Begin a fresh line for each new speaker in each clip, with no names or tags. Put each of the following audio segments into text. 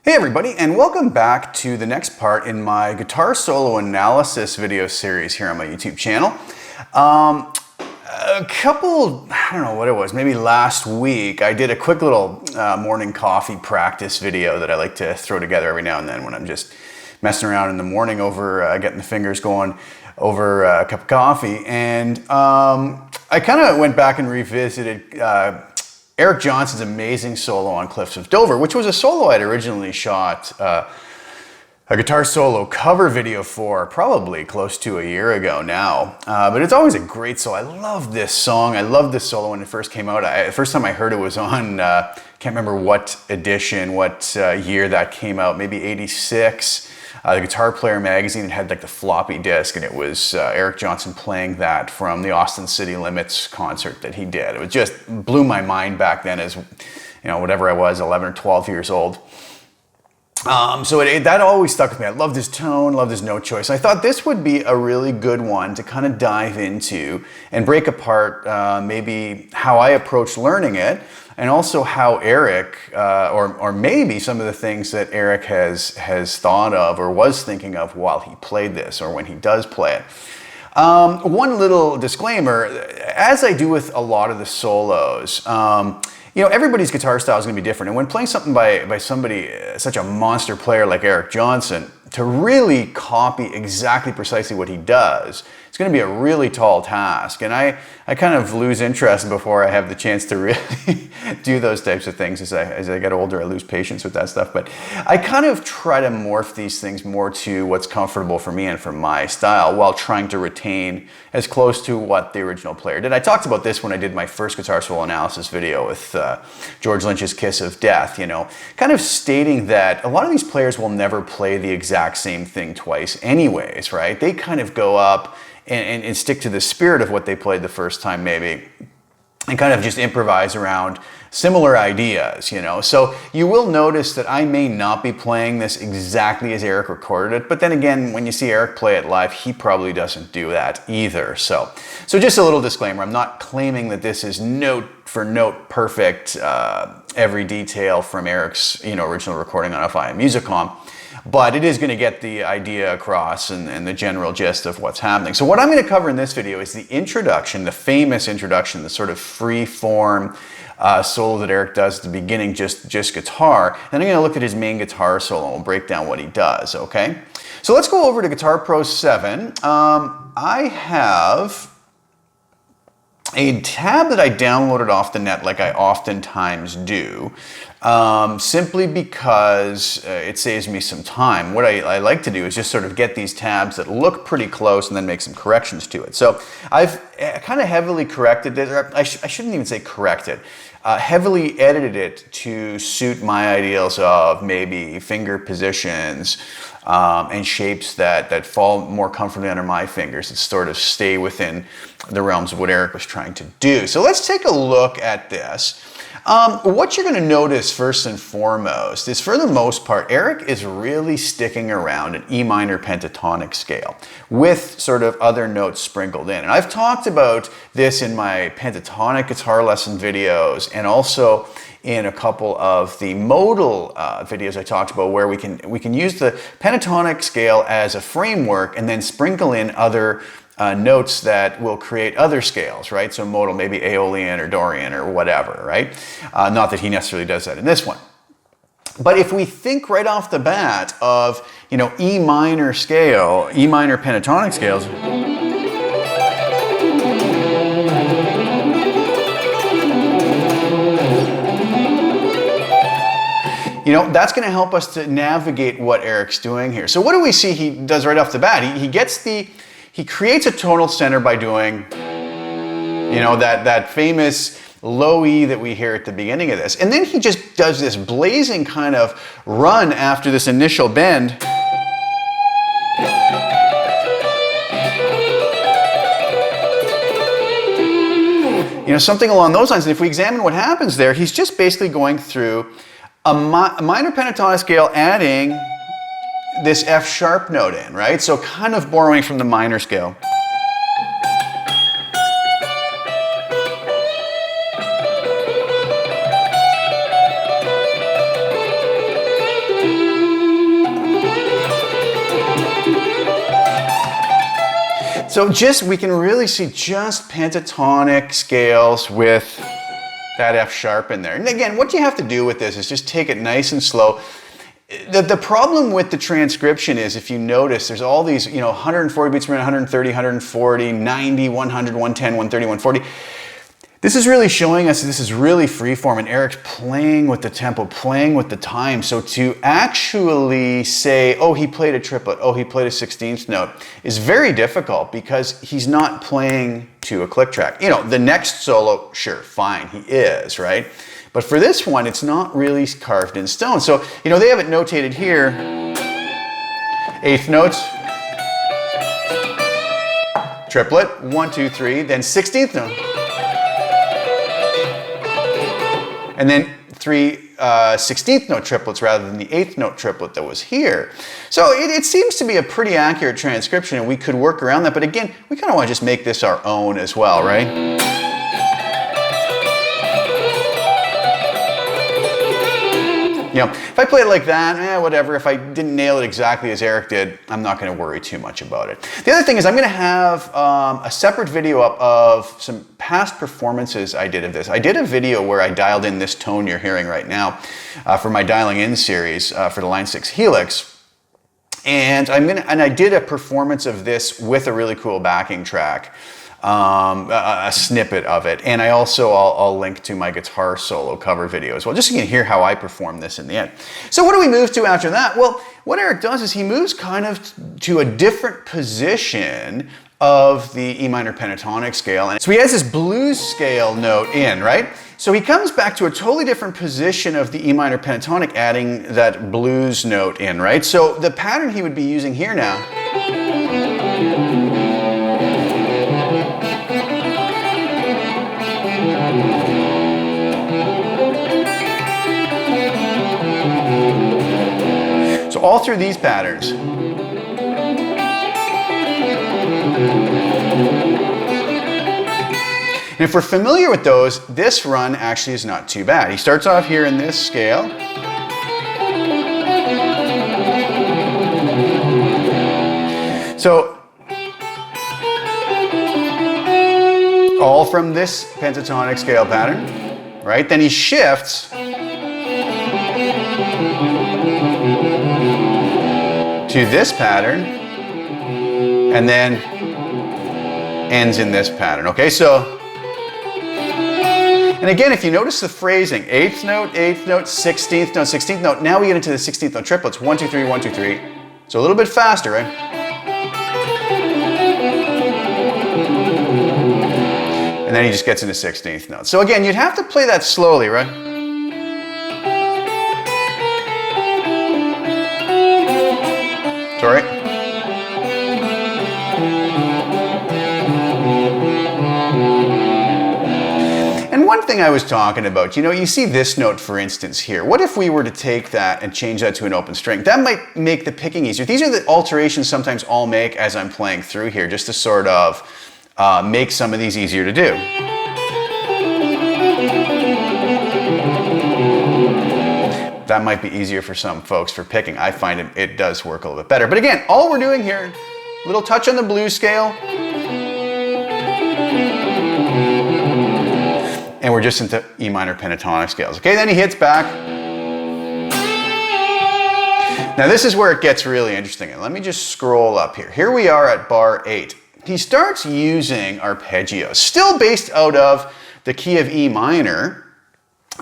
Hey everybody, and welcome back to the next part in my guitar solo analysis video series here on my YouTube channel. I don't know what it was, maybe last week, I did a quick little morning coffee practice video that I like to throw together every now and then when I'm just messing around in the morning over getting the fingers going over a cup of coffee. And I kind of went back and revisited Eric Johnson's amazing solo on Cliffs of Dover, which was a solo I'd originally shot a guitar solo cover video for probably close to a year ago now. But it's always a great solo. I love this song. I loved this solo when it first came out. The first time I heard it was on, can't remember what edition, what year that came out, maybe 86. The Guitar Player magazine had like the floppy disk, and it was Eric Johnson playing that from the Austin City Limits concert that he did. It just blew my mind back then as, whatever I was, 11 or 12 years old. That always stuck with me. I loved his tone, loved his note choice. I thought this would be a really good one to kind of dive into and break apart maybe how I approach learning it, and also how Eric, or maybe some of the things that Eric has thought of or was thinking of while he played this or when he does play it. One little disclaimer, as I do with a lot of the solos, everybody's guitar style is going to be different. And when playing something by somebody, such a monster player like Eric Johnson, to really copy exactly precisely what he does, it's going to be a really tall task. And I kind of lose interest before I have the chance to really do those types of things. As I get older, I lose patience with that stuff. But I kind of try to morph these things more to what's comfortable for me and for my style, while trying to retain as close to what the original player did. I talked about this when I did my first guitar solo analysis video with George Lynch's Kiss of Death, kind of stating that a lot of these players will never play the exact same thing twice anyways, right? They kind of go up and stick to the spirit of what they played the first time maybe, and kind of just improvise around similar ideas, So you will notice that I may not be playing this exactly as Eric recorded it, but then again, when you see Eric play it live, he probably doesn't do that either. So just a little disclaimer, I'm not claiming that this is note for note perfect, every detail from Eric's original recording on FI and Musicom. But it is going to get the idea across and the general gist of what's happening. So what I'm going to cover in this video is the introduction, the famous introduction, the sort of free form solo that Eric does at the beginning, just guitar. Then I'm going to look at his main guitar solo and we'll break down what he does, okay? So let's go over to Guitar Pro 7. I have a tab that I downloaded off the net, like I oftentimes do, simply because it saves me some time. What I like to do is just sort of get these tabs that look pretty close and then make some corrections to it. So I've kind of heavily corrected this, or I shouldn't even say corrected, heavily edited it to suit my ideals of maybe finger positions and shapes that fall more comfortably under my fingers, that sort of stay within the realms of what Eric was trying to do. So let's take a look at this. What you're going to notice first and foremost is, for the most part, Eric is really sticking around an E minor pentatonic scale with sort of other notes sprinkled in. And I've talked about this in my pentatonic guitar lesson videos, and also in a couple of the modal videos I talked about, where we can use the pentatonic scale as a framework and then sprinkle in other notes that will create other scales, right? So modal, maybe Aeolian or Dorian or whatever, right? Not that he necessarily does that in this one. But if we think right off the bat of, E minor scale, E minor pentatonic scales, that's going to help us to navigate what Eric's doing here. So what do we see he does right off the bat? He creates a tonal center by doing, that famous low E that we hear at the beginning of this. And then he just does this blazing kind of run after this initial bend. Something along those lines. And if we examine what happens there, he's just basically going through a minor pentatonic scale, adding this F sharp note in, right? So kind of borrowing from the minor scale. So we can really see just pentatonic scales with that F sharp in there. And again, what you have to do with this is just take it nice and slow. The problem with the transcription is, if you notice, there's all these, 140 beats per minute, 130, 140, 90, 100, 110, 130, 140. This is really showing us this is really freeform, and Eric's playing with the tempo, playing with the time. So to actually say, oh, he played a triplet, oh, he played a 16th note, is very difficult because he's not playing to a click track. The next solo, sure, fine, he is, right? But for this one, it's not really carved in stone. So, they have it notated here, 8th notes, triplet, 1, 2, 3, then 16th note. And then 3 16th note triplets rather than the 8th note triplet that was here. So it seems to be a pretty accurate transcription, and we could work around that. But again, we kind of want to just make this our own as well, right? If I play it like that, whatever. If I didn't nail it exactly as Eric did, I'm not going to worry too much about it. The other thing is I'm going to have a separate video up of some past performances I did of this. I did a video where I dialed in this tone you're hearing right now for my Dialing In series for the Line 6 Helix. And I did a performance of this with a really cool backing track. A snippet of it, and I'll link to my guitar solo cover video as well, just so you can hear how I perform this in the end. So what do we move to after that? Well, what Eric does is he moves kind of to a different position of the E minor pentatonic scale, and so he has this blues scale note in, right? So he comes back to a totally different position of the E minor pentatonic, adding that blues note in, right? So the pattern he would be using here now all through these patterns. And if we're familiar with those, this run actually is not too bad. He starts off here in this scale. So, all from this pentatonic scale pattern, right? Then he shifts to this pattern, and then ends in this pattern, okay? So, and again, if you notice the phrasing, 8th note, 16th note, 16th note, now we get into the 16th note triplets, 1, 2, 3, 1, 2, 3. So a little bit faster, right? And then he just gets into 16th note. So again, you'd have to play that slowly, right? Sorry. And one thing I was talking about, you see this note, for instance, here. What if we were to take that and change that to an open string? That might make the picking easier. These are the alterations sometimes I'll make as I'm playing through here, just to sort of make some of these easier to do. That might be easier for some folks for picking. I find it does work a little bit better. But again, all we're doing here, little touch on the blues scale, and we're just into E minor pentatonic scales. Okay, then he hits back. Now this is where it gets really interesting. And let me just scroll up here. Here we are at bar 8. He starts using arpeggios, still based out of the key of E minor,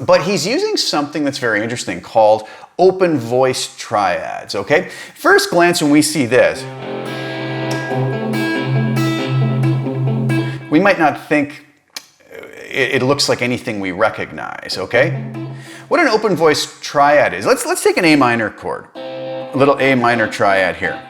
but he's using something that's very interesting called open voice triads, okay? First glance when we see this, we might not think it looks like anything we recognize, okay? What an open voice triad is, let's take an A minor chord, a little A minor triad here.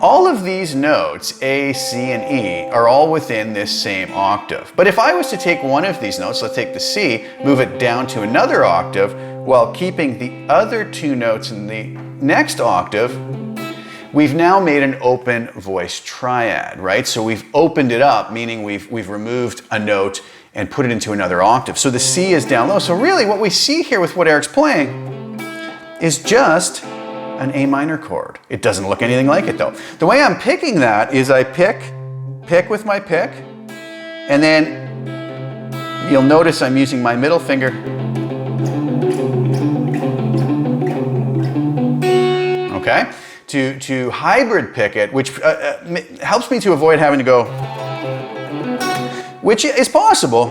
All of these notes, A, C, and E, are all within this same octave. But if I was to take one of these notes, let's take the C, move it down to another octave, while keeping the other two notes in the next octave, we've now made an open voice triad, right? So we've opened it up, meaning we've removed a note and put it into another octave. So the C is down low. So really what we see here with what Eric's playing is just an A minor chord. It doesn't look anything like it though. The way I'm picking that is I pick with my pick, and then you'll notice I'm using my middle finger okay, to hybrid pick it, which helps me to avoid having to go, which is possible,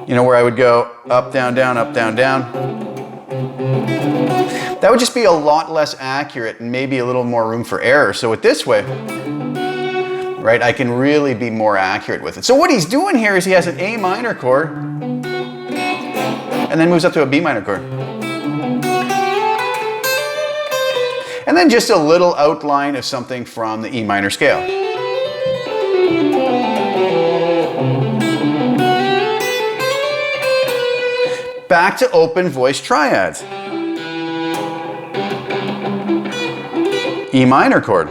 you know, where I would go up, down, down, up, down, down. That would just be a lot less accurate and maybe a little more room for error. So with this way, right, I can really be more accurate with it. So what he's doing here is he has an A minor chord and then moves up to a B minor chord. And then just a little outline of something from the E minor scale. Back to open voice triads. E minor chord.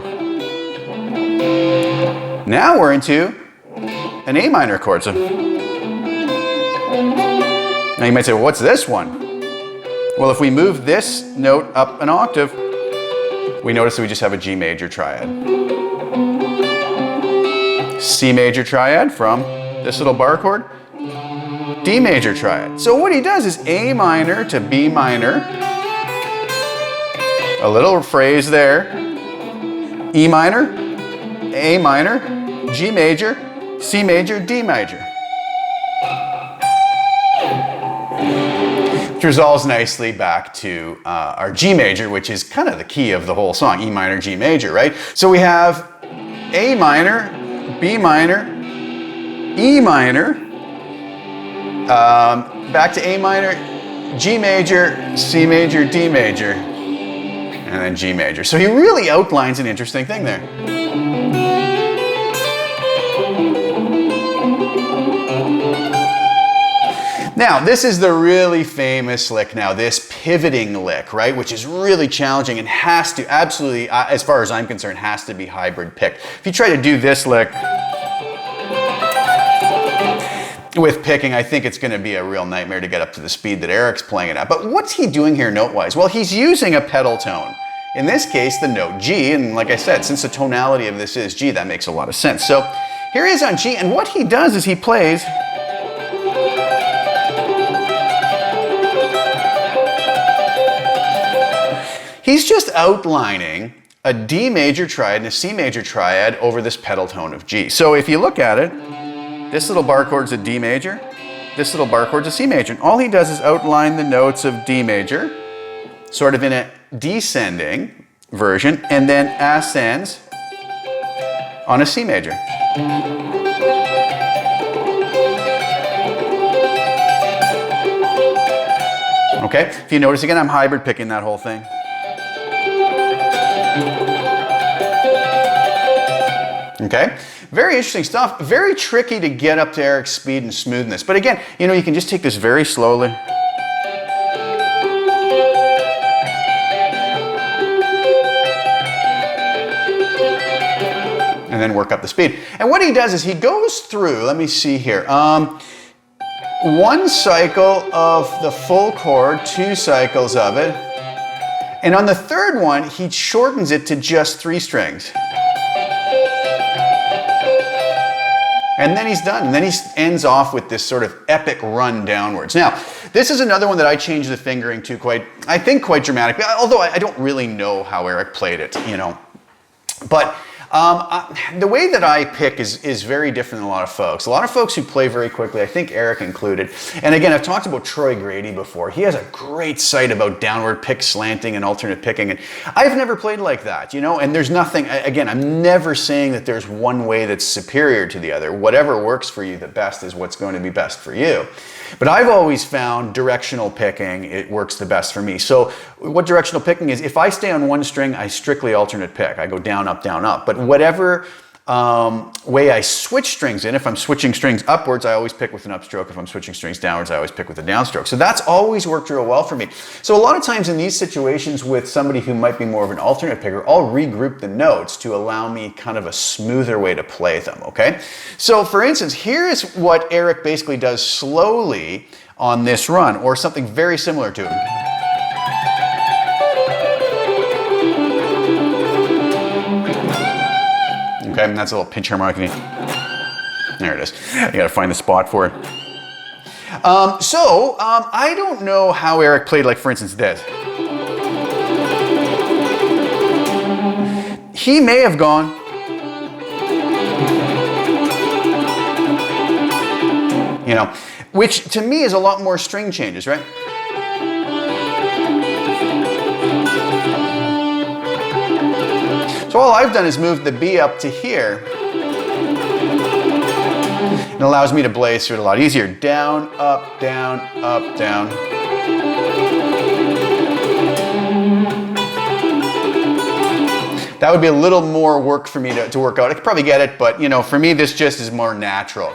Now we're into an A minor chord. So now you might say, well, what's this one? Well, if we move this note up an octave, we notice that we just have a G major triad. C major triad from this little bar chord, D major triad. So what he does is A minor to B minor, a little phrase there, E minor, A minor, G major, C major, D major. Which resolves nicely back to our G major, which is kind of the key of the whole song, E minor, G major, right? So we have A minor, B minor, E minor, back to A minor, G major, C major, D major, and then G major. So he really outlines an interesting thing there. Now, this is the really famous lick now, this pivoting lick, right? Which is really challenging and has to absolutely, as far as I'm concerned, has to be hybrid picked. If you try to do this lick with picking, I think it's going to be a real nightmare to get up to the speed that Eric's playing it at. But what's he doing here note-wise? Well, he's using a pedal tone. In this case, the note G, and like I said, since the tonality of this is G, that makes a lot of sense. So here he is on G, and what he does is he plays he's just outlining a D major triad and a C major triad over this pedal tone of G. So if you look at it, this little bar chord's a D major, this little bar chord's a C major. And all he does is outline the notes of D major, sort of in a descending version, and then ascends on a C major. Okay, if you notice again, I'm hybrid picking that whole thing. Okay, very interesting stuff. Very tricky to get up to Eric's speed and smoothness. But again, you know, you can just take this very slowly. And then work up the speed. And what he does is he goes through, let me see here, one cycle of the full chord, 2 cycles of it. And on the third one, he shortens it to just 3 strings. And then he's done. And then he ends off with this sort of epic run downwards. Now, this is another one that I changed the fingering to quite dramatically, although I don't really know how Eric played it, you know. But the way that I pick is very different than a lot of folks. A lot of folks who play very quickly, I think Eric included. And again, I've talked about Troy Grady before. He has a great site about downward pick slanting and alternate picking. And I've never played like that, you know, and there's nothing, again, I'm never saying that there's one way that's superior to the other. Whatever works for you the best is what's going to be best for you. But I've always found directional picking, it works the best for me. So what directional picking is, if I stay on one string, I strictly alternate pick. I go down, up, down, up. But whatever way I switch strings in, if I'm switching strings upwards, I always pick with an upstroke. If I'm switching strings downwards, I always pick with a downstroke. So that's always worked real well for me. So a lot of times in these situations with somebody who might be more of an alternate picker, I'll regroup the notes to allow me kind of a smoother way to play them, okay? So for instance, here is what Eric basically does slowly on this run, or something very similar to it. Okay, and that's a little pinch harmonic. There it is. You gotta find the spot for it. I don't know how Eric played, like, for instance, this. He may have gone. You know, which to me is a lot more string changes, right? So all I've done is moved the B up to here. It allows me to blaze through it a lot easier. Down, up, down, up, down. That would be a little more work for me to work out. I could probably get it, but you know, for me, this just is more natural.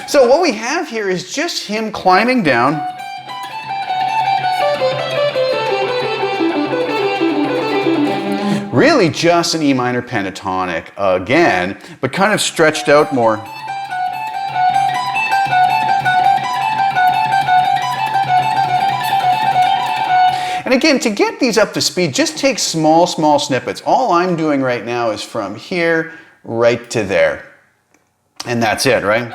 So what we have here is just him climbing down. Really just an E minor pentatonic again, but kind of stretched out more. And again, to get these up to speed, just take small snippets. All I'm doing right now is from here right to there. And that's it, right?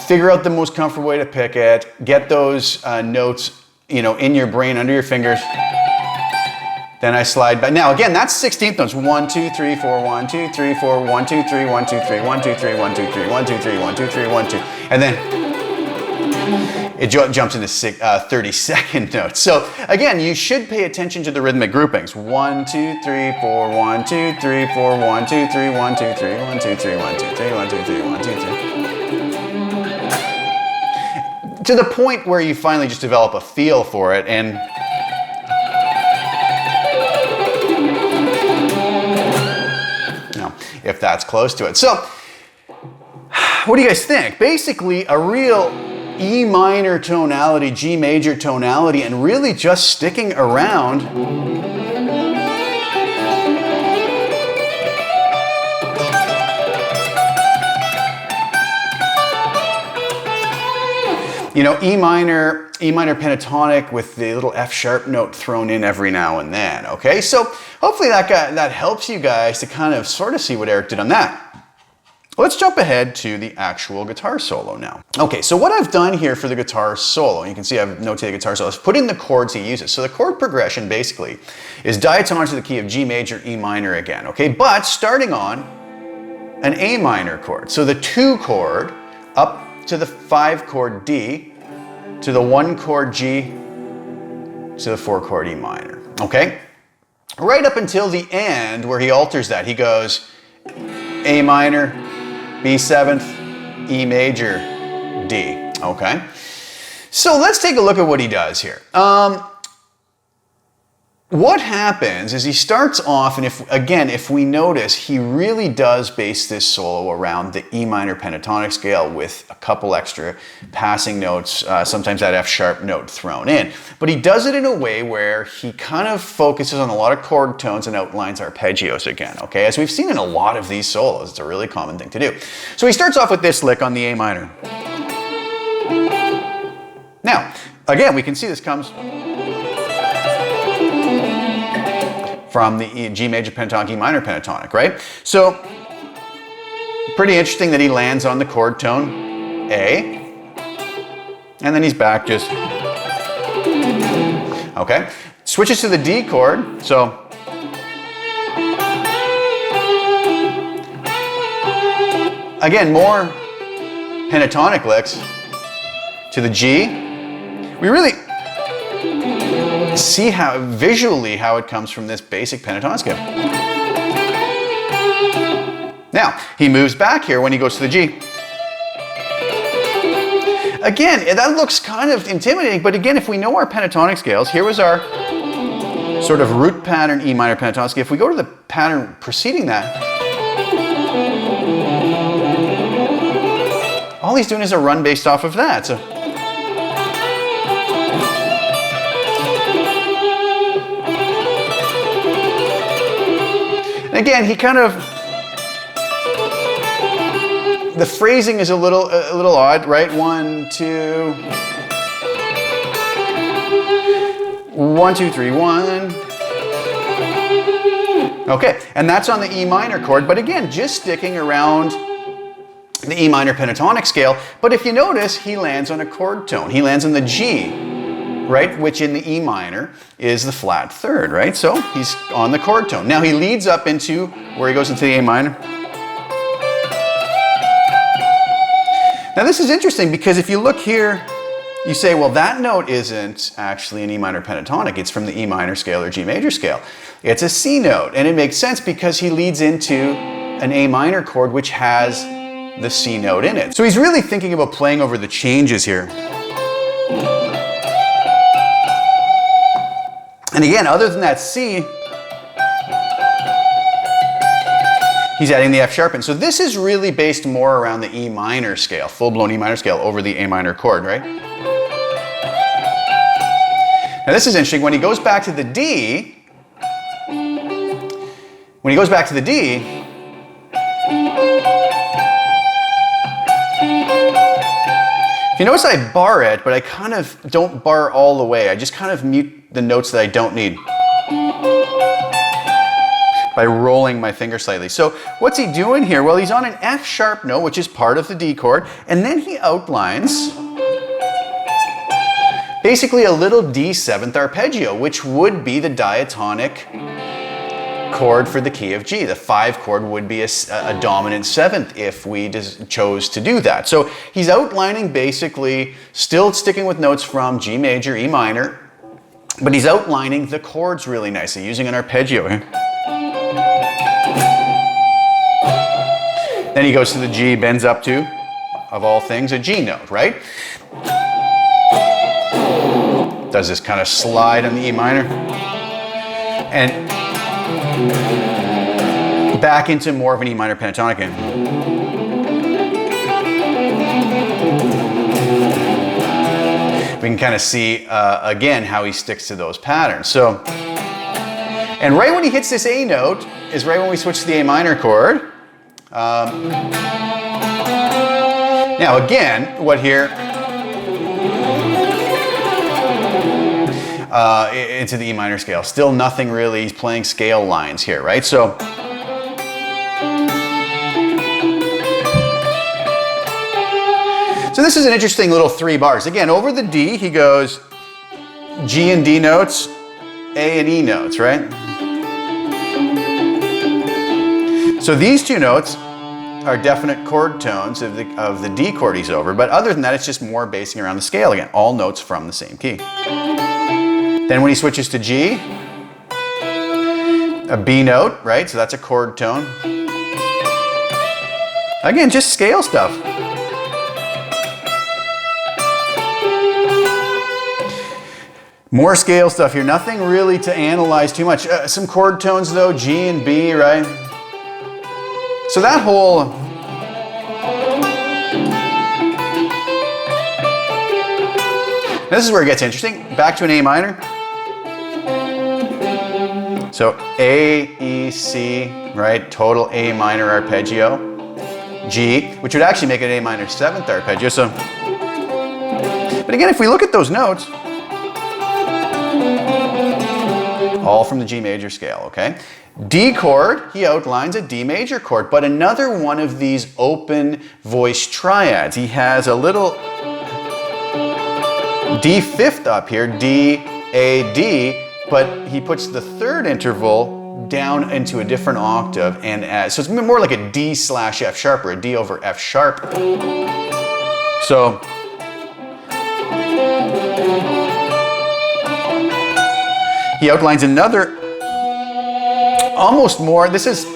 Figure out the most comfortable way to pick it. Get those notes, you know, in your brain, under your fingers. Then I slide back. Now again, that's 16th notes. 1, 2, 3, 4, 1, 2, 3, 4, 1, 2, 3, 1, 2, 3, 1, 2, 3, 1, 2, 3, 1, 2, 3, 1, 2, 3, 1, 2. And then it jumps into 32nd notes. So again, you should pay attention to the rhythmic groupings. 1, 2, 3, 4, 1, 2, 3, 4, 1, 2, 3, 1, 2, 3, 1, 2, 3, 1, 2, 3, 1, 2, 3, 1, 2, 3. To the point where you finally just develop a feel for it, and you know, if that's close to it. So, what do you guys think? Basically, a real E minor tonality, G major tonality, and really just sticking around. You know, E minor pentatonic with the little F sharp note thrown in every now and then, okay? So hopefully that helps you guys to kind of sort of see what Eric did on that. Let's jump ahead to the actual guitar solo now. Okay, so what I've done here for the guitar solo, you can see I've notated the guitar solo, is put in the chords he uses. So the chord progression basically is diatonic to the key of G major, E minor again, okay? But starting on an A minor chord. So the 2 chord up to the 5 chord D, to the 1 chord G, to the 4 chord E minor, okay? Right up until the end where he alters that. He goes A minor, B7th, E major, D, okay? So let's take a look at what he does here. What happens is he starts off, and if we notice, he really does base this solo around the E minor pentatonic scale with a couple extra passing notes, sometimes that F sharp note thrown in. But he does it in a way where he kind of focuses on a lot of chord tones and outlines arpeggios again, okay? As we've seen in a lot of these solos, it's a really common thing to do. So he starts off with this lick on the A minor. Now, again, we can see this comes from the G major pentatonic, E minor pentatonic, right? So, pretty interesting that he lands on the chord tone A, and then he's back just, okay? Switches to the D chord, so, again, more pentatonic licks to the G. We really see how visually how it comes from this basic pentatonic scale. Now, he moves back here when he goes to the G. Again, that looks kind of intimidating, but again, if we know our pentatonic scales, here was our sort of root pattern E minor pentatonic scale. If we go to the pattern preceding that, all he's doing is a run based off of that. So, again, he kind of the phrasing is a little odd, right? 1, 2, 1, 2, 3, 1. Okay, and that's on the E minor chord, but again, just sticking around the E minor pentatonic scale. But if you notice, he lands on a chord tone. He lands on the G, right? Which in the E minor is the flat third, right? So he's on the chord tone. Now he leads up into where he goes into the A minor. Now this is interesting because if you look here, you say, well, that note isn't actually an E minor pentatonic. It's from the E minor scale or G major scale. It's a C note, and it makes sense because he leads into an A minor chord which has the C note in it. So he's really thinking about playing over the changes here. And again, other than that C, he's adding the F sharp in. So this is really based more around the E minor scale, full-blown E minor scale over the A minor chord, right? Now this is interesting. When he goes back to the D, if you notice I bar it, but I kind of don't bar all the way. I just kind of mute the notes that I don't need by rolling my finger slightly. So what's he doing here? Well, he's on an F sharp note, which is part of the D chord, and then he outlines basically a little D7th arpeggio, which would be the diatonic chord for the key of G. The 5 chord would be a dominant 7th if we chose to do that. So he's outlining basically, still sticking with notes from G major, E minor, but he's outlining the chords really nicely, using an arpeggio here. Then he goes to the G, bends up to, of all things, a G note, right? Does this kind of slide on the E minor. And back into more of an E minor pentatonic again. We can kind of see, again, how he sticks to those patterns. So, and right when he hits this A note is right when we switch to the A minor chord. Now again, what here, into the E minor scale. Still nothing really, he's playing scale lines here, right? So this is an interesting little 3 bars. Again, over the D, he goes G and D notes, A and E notes, right? So these 2 notes are definite chord tones of the D chord he's over, but other than that, it's just more basing around the scale again, all notes from the same key. Then when he switches to G, a B note, right? So that's a chord tone. Again, just scale stuff. More scale stuff here, nothing really to analyze too much. Some chord tones though, G and B, right? So that whole, this is where it gets interesting. Back to an A minor. So A, E, C, right? Total A minor arpeggio. G, which would actually make it an A minor 7th arpeggio. So, but again, if we look at those notes, all from the G major scale, okay? D chord, he outlines a D major chord, but another one of these open voice triads. He has a little D5th up here, D, A, D, but he puts the 3rd interval down into a different octave and adds, so it's more like a D slash F sharp or a D over F sharp. So, he outlines another, almost more, this is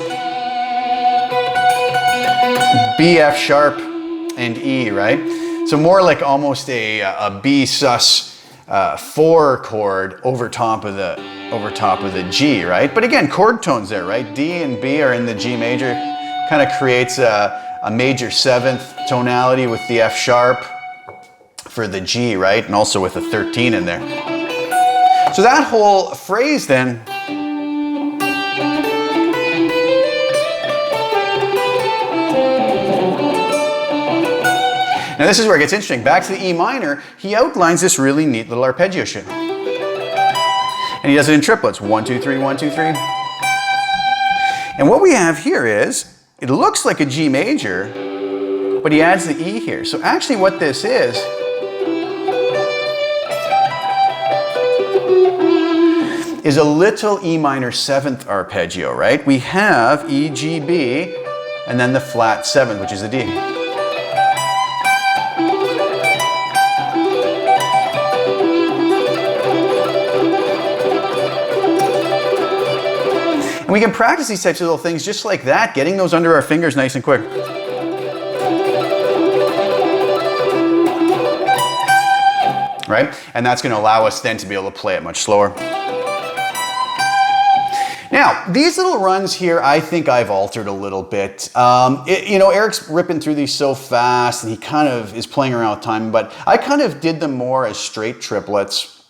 B, F sharp, and E, right? So more like almost a B sus 4 chord over top of the G, right? But again, chord tones there, right? D and B are in the G major, kind of creates a major 7th tonality with the F sharp for the G, right? And also with a 13 in there. So that whole phrase then Now this is where it gets interesting. Back to the E minor, he outlines this really neat little arpeggio shape. And he does it in triplets, 1, 2, 3, 1, 2, 3. And what we have here is, it looks like a G major, but he adds the E here. So actually what this is a little E minor 7th arpeggio, right? We have E, G, B, and then the flat 7th, which is a D. And we can practice these types of little things just like that, getting those under our fingers nice and quick. Right? And that's going to allow us then to be able to play it much slower. Now, these little runs here, I think I've altered a little bit. You know, Eric's ripping through these so fast and he kind of is playing around with time, but I kind of did them more as straight triplets.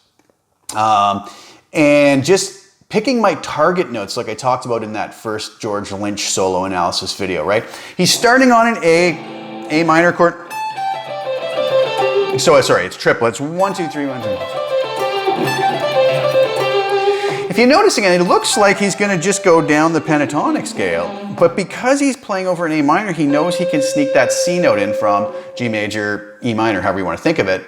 And just picking my target notes like I talked about in that first George Lynch solo analysis video, right? He's starting on an A minor chord. So, sorry, it's triplets. 1, 2, 3, 1, 2. If you notice again, it looks like he's going to just go down the pentatonic scale, but because he's playing over an A minor, he knows he can sneak that C note in from G major, E minor, however you want to think of it.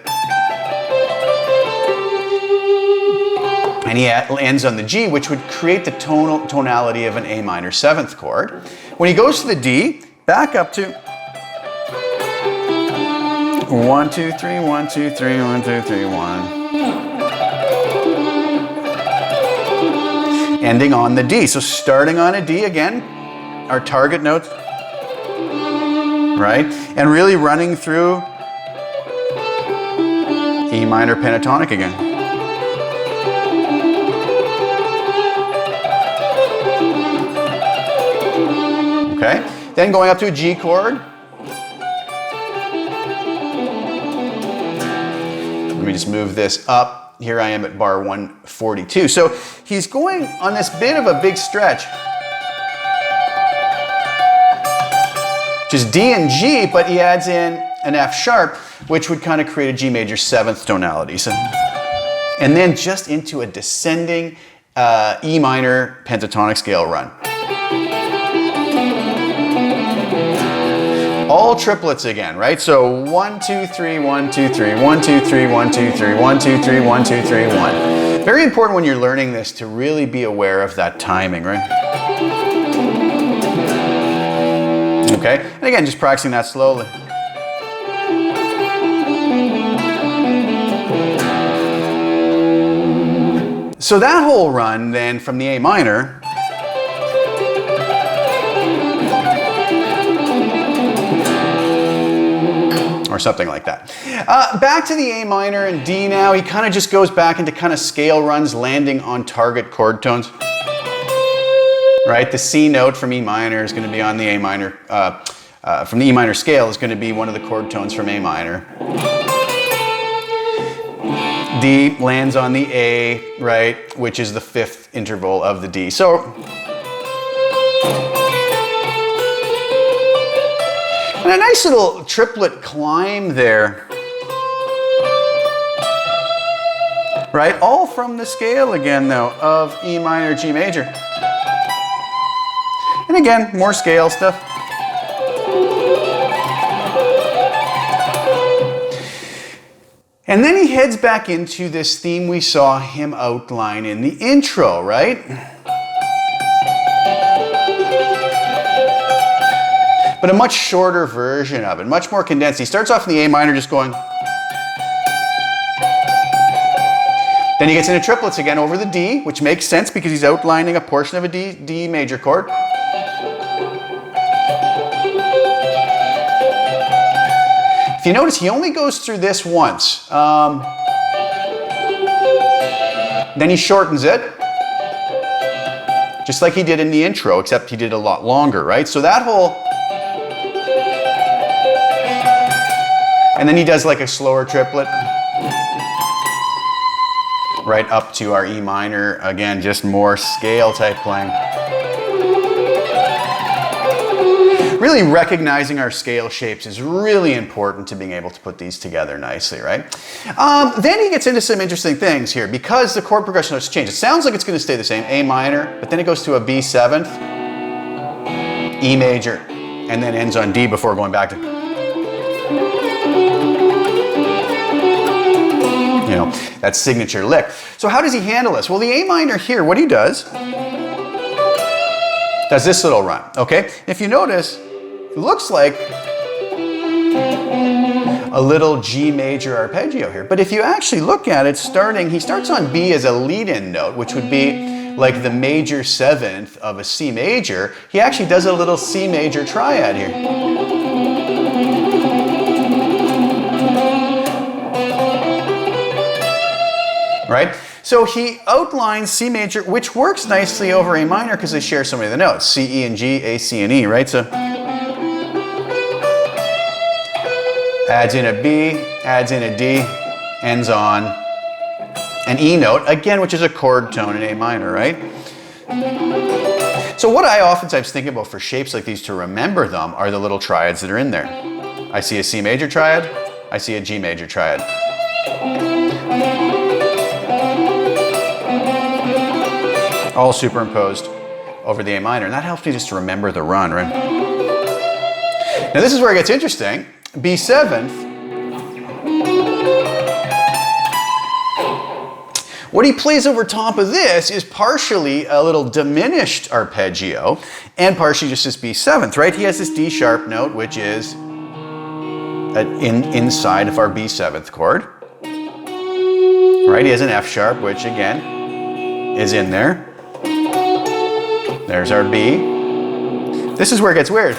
And he ends on the G, which would create the tonality of an A minor 7th chord. When he goes to the D, back up to 1, 2, 3, 1, 2, 3, 1, 2, 3, 1. Ending on the D. So starting on a D again, our target notes, right? And really running through E minor pentatonic again. Okay, then going up to a G chord. Let me just move this up. Here I am at bar 142. So he's going on this bit of a big stretch. Just D and G, but he adds in an F sharp, which would kind of create a G major 7th tonality. So, and then just into a descending E minor pentatonic scale run. All triplets again, right? So 1, 2, 3, 1, 2, 3, 1, 2, 3, 1, 2, 3, 1, 2, 3, 1, 2, 3, 1. Very important when you're learning this to really be aware of that timing, right? Okay, and again, just practicing that slowly. So that whole run then from the A minor, or something like that. Back to the A minor and D now. He kind of just goes back into kind of scale runs, landing on target chord tones. Right? The C note from E minor is going to be on the A minor, from the E minor scale is going to be one of the chord tones from A minor. D lands on the A, right, which is the 5th interval of the D. So, and a nice little triplet climb there, right? All from the scale again, though, of E minor, G major. And again, more scale stuff. And then he heads back into this theme we saw him outline in the intro, right? But a much shorter version of it, much more condensed. He starts off in the A minor just going. Then he gets into triplets again over the D, which makes sense because he's outlining a portion of a D major chord. If you notice, he only goes through this once. Then he shortens it, just like he did in the intro, except he did a lot longer, right? So that whole, and then he does like a slower triplet, right up to our E minor. Again, just more scale type playing. Really really recognizing our scale shapes is really important to being able to put these together nicely, right? Then he gets into some interesting things here because the chord progression notes change. It sounds like it's going to stay the same, A minor, but then it goes to a B seventh, E major, and then ends on D before going back to, you know, that signature lick. So how does he handle this? Well, the A minor here, what he does this little run, okay? If you notice, it looks like a little G major arpeggio here. But if you actually look at it, he starts on B as a lead-in note, which would be like the major seventh of a C major. He actually does a little C major triad here. Right? So he outlines C major, which works nicely over A minor because they share so many of the notes. C, E, and G, A, C, and E, right? So adds in a B, adds in a D, ends on an E note, again, which is a chord tone in A minor, right? So what I oftentimes think about for shapes like these to remember them are the little triads that are in there. I see a C major triad, I see a G major triad. All superimposed over the A minor, and that helps me just to remember the run, right? Now this is where it gets interesting. B seventh. What he plays over top of this is partially a little diminished arpeggio and partially just this B seventh, right? He has this D sharp note, which is inside of our B seventh chord, right? He has an F sharp, which again is in there. There's our B. This is where it gets weird.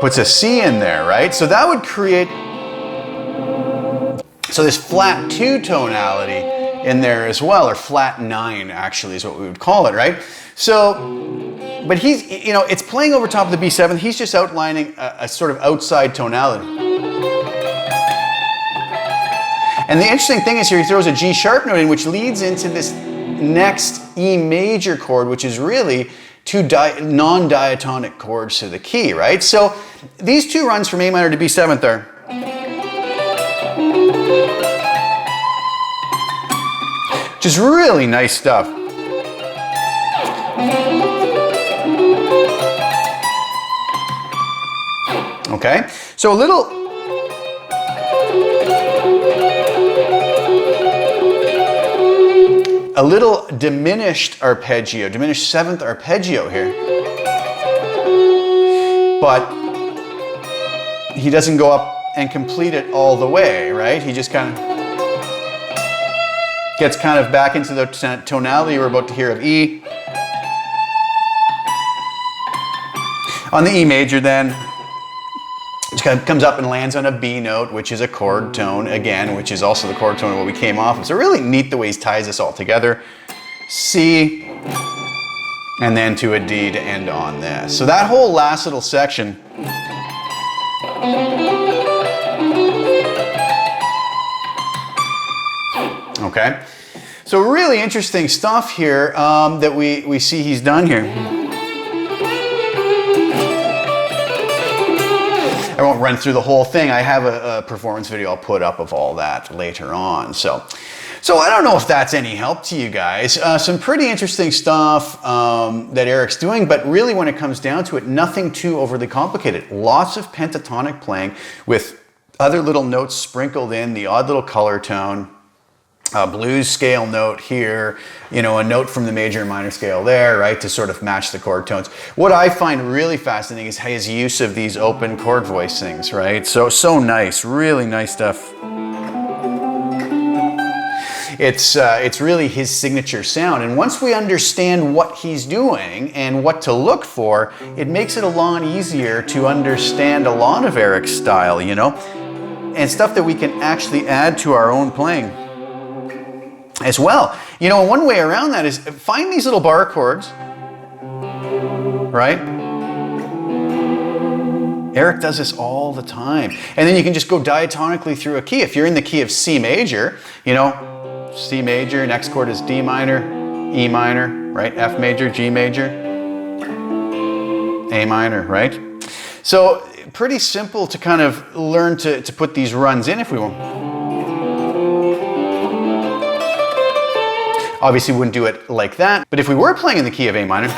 Puts a C in there, right? So that would create, so this flat 2 tonality in there as well, or flat 9 actually is what we would call it, right? So, but he's, you know, it's playing over top of the B7. He's just outlining a sort of outside tonality. And the interesting thing is here, he throws a G sharp note in, which leads into this next E major chord, which is really 2 non-diatonic chords to the key, right? So these 2 runs from A minor to B7th are just really nice stuff. Okay, so a little diminished arpeggio, diminished 7th arpeggio here. But he doesn't go up and complete it all the way, right? He just kind of gets kind of back into the tonality we're about to hear of E. On the E major then, it kind of comes up and lands on a B note, which is a chord tone, again, which is also the chord tone of what we came off of. So really neat the way he ties this all together. C, and then to a D to end on this. So that whole last little section okay, so really interesting stuff here that we see he's done here. I won't run through the whole thing. I have a performance video I'll put up of all that later on. So I don't know if that's any help to you guys. Some pretty interesting stuff that Eric's doing, but really when it comes down to it, nothing too overly complicated. Lots of pentatonic playing with other little notes sprinkled in, the odd little color tone. A blues scale note here, you know, a note from the major and minor scale there, right, to sort of match the chord tones. What I find really fascinating is his use of these open chord voicings, right? So nice, really nice stuff. It's really his signature sound, and once we understand what he's doing and what to look for, it makes it a lot easier to understand a lot of Eric's style, you know, and stuff that we can actually add to our own playing as well. You know, one way around that is find these little bar chords, right? Eric does this all the time. And then you can just go diatonically through a key. If you're in the key of C major, you know, C major, next chord is D minor, E minor, right? F major, G major, A minor, right? So pretty simple to kind of learn to put these runs in if we want. Obviously wouldn't do it like that, but if we were playing in the key of A minor,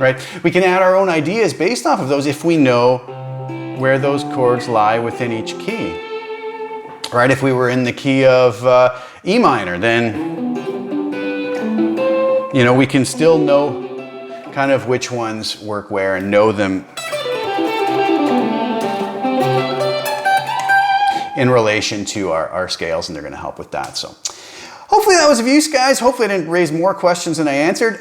right? We can add our own ideas based off of those if we know where those chords lie within each key. Right? If we were in the key of E minor, then you know, we can still know kind of which ones work where and know them in relation to our scales, and they're going to help with that. So hopefully that was of use, guys. Hopefully I didn't raise more questions than I answered.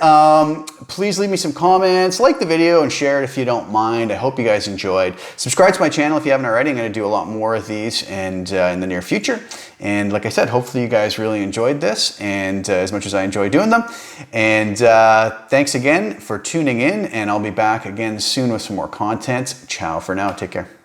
Please leave me some comments, like the video, and share it if you don't mind. I hope you guys enjoyed. Subscribe to my channel if you haven't already. I'm going to do a lot more of these and in the near future. And like I said, hopefully you guys really enjoyed this, and as much as I enjoy doing them. And thanks again for tuning in, and I'll be back again soon with some more content. Ciao for now. Take care.